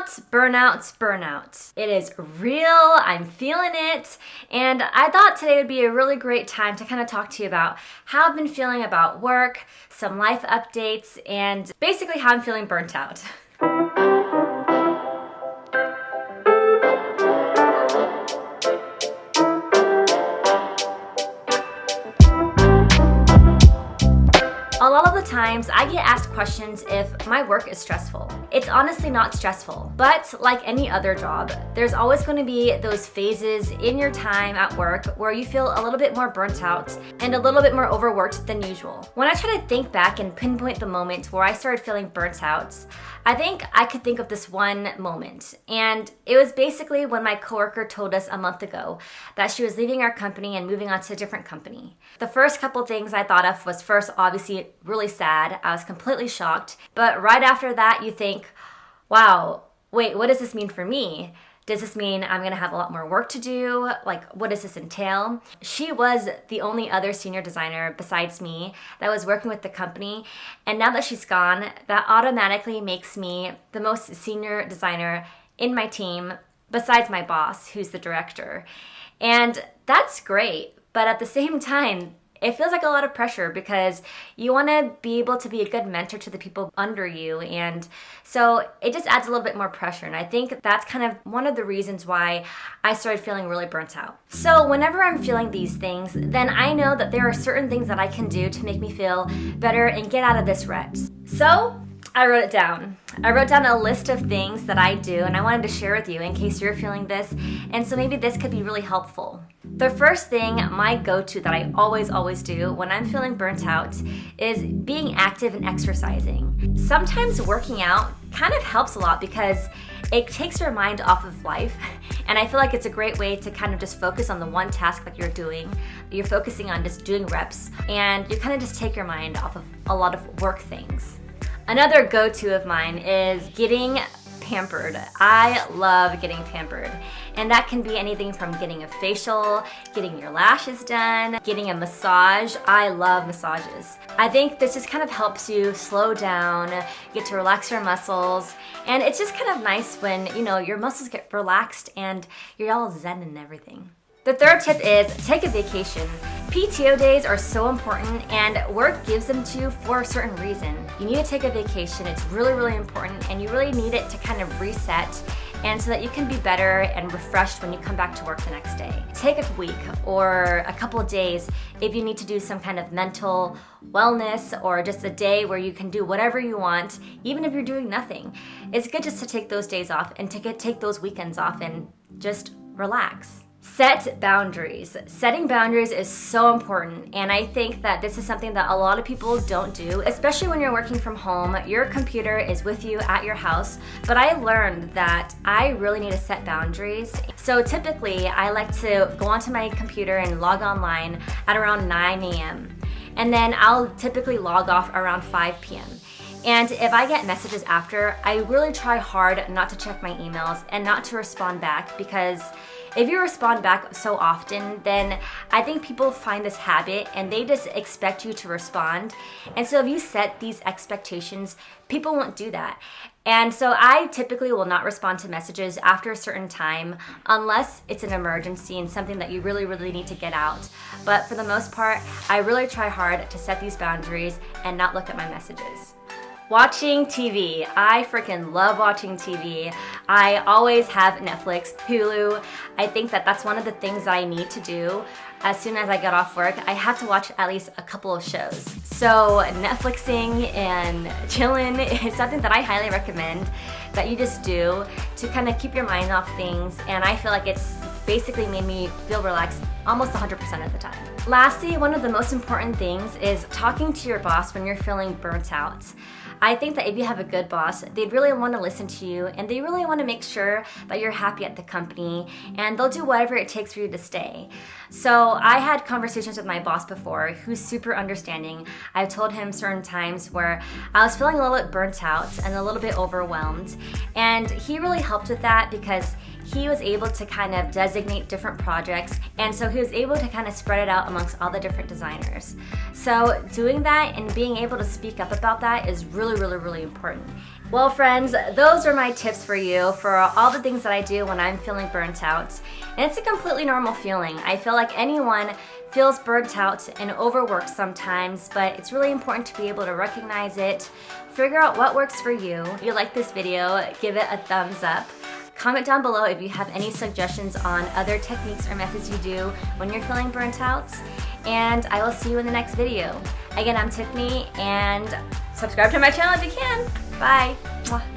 Burnout, burnout, burnout. It is real, I'm feeling it, and I thought today would be a really great time to kind of talk to you about how I've been feeling about work, some life updates, and basically how I'm feeling burnt out. A lot of the times I get asked questions if my work is stressful. It's honestly not stressful, but like any other job, there's always going to be those phases in your time at work where you feel a little bit more burnt out and a little bit more overworked than usual. When I try to think back and pinpoint the moment where I started feeling burnt out, I think I could think of this one moment, and it was basically when my coworker told us a month ago that she was leaving our company and moving on to a different company. The first couple things I thought of was first, obviously, really sad. I was completely shocked. But right after that, you think, wow, wait, what does this mean for me? Does this mean I'm gonna have a lot more work to do? Like, what does this entail? She was the only other senior designer besides me that was working with the company. And now that she's gone, that automatically makes me the most senior designer in my team besides my boss, who's the director. And that's great. But at the same time, it feels like a lot of pressure because you want to be able to be a good mentor to the people under you. And so it just adds a little bit more pressure. And I think that's kind of one of the reasons why I started feeling really burnt out. So whenever I'm feeling these things, then I know that there are certain things that I can do to make me feel better and get out of this rut. So I wrote it down. I wrote down a list of things that I do, and I wanted to share with you in case you're feeling this, and so maybe this could be really helpful. The first thing, my go-to that I always do when I'm feeling burnt out is being active and exercising. Sometimes working out kind of helps a lot because it takes your mind off of life, and I feel like it's a great way to kind of just focus on the one task that you're doing. You're focusing on just doing reps, and you kind of just take your mind off of a lot of work things. Another go-to of mine is getting pampered. I love getting pampered. And that can be anything from getting a facial, getting your lashes done, getting a massage. I love massages. I think this just kind of helps you slow down, get to relax your muscles, and it's just kind of nice when, your muscles get relaxed and you're all zen and everything. The third tip is take a vacation. PTO days are so important and work gives them to you for a certain reason. You need to take a vacation. It's really important and you really need it to kind of reset and so that you can be better and refreshed when you come back to work the next day. Take a week or a couple of days if you need to do some kind of mental wellness or just a day where you can do whatever you want, even if you're doing nothing. It's good just to take those days off and to take those weekends off and just relax. Set boundaries. Setting boundaries is so important, and I think that this is something that a lot of people don't do, especially when you're working from home. Your computer is with you at your house, but I learned that I really need to set boundaries. So typically, I like to go onto my computer and log online at around 9 a.m. And then I'll typically log off around 5 p.m. And if I get messages after, I really try hard not to check my emails and not to respond back, because if you respond back so often, then I think people find this habit and they just expect you to respond. And so if you set these expectations, people won't do that. And so I typically will not respond to messages after a certain time unless it's an emergency and something that you really need to get out. But for the most part, I really try hard to set these boundaries and not look at my messages. Watching TV. I freaking love watching TV. I always have Netflix, Hulu. I think that that's one of the things that I need to do as soon as I get off work. I have to watch at least a couple of shows. So Netflixing and chilling is something that I highly recommend that you just do to kind of keep your mind off things, and I feel like it's basically made me feel relaxed almost 100% of the time. Lastly, one of the most important things is talking to your boss when you're feeling burnt out. I think that if you have a good boss, they really want to listen to you and they really want to make sure that you're happy at the company, and they'll do whatever it takes for you to stay. So I had conversations with my boss before who's super understanding. I've told him certain times where I was feeling a little bit burnt out and a little bit overwhelmed, and he really helped with that because he was able to kind of designate different projects, and so he was able to kind of spread it out amongst all the different designers. So doing that and being able to speak up about that is really important. Well, friends, those are my tips for you for all the things that I do when I'm feeling burnt out. And it's a completely normal feeling. I feel like anyone feels burnt out and overworked sometimes, but it's really important to be able to recognize it, figure out what works for you. If you like this video, give it a thumbs up. Comment down below if you have any suggestions on other techniques or methods you do when you're feeling burnt out. And I will see you in the next video. Again, I'm Tiffany, and subscribe to my channel if you can. Bye. Mwah.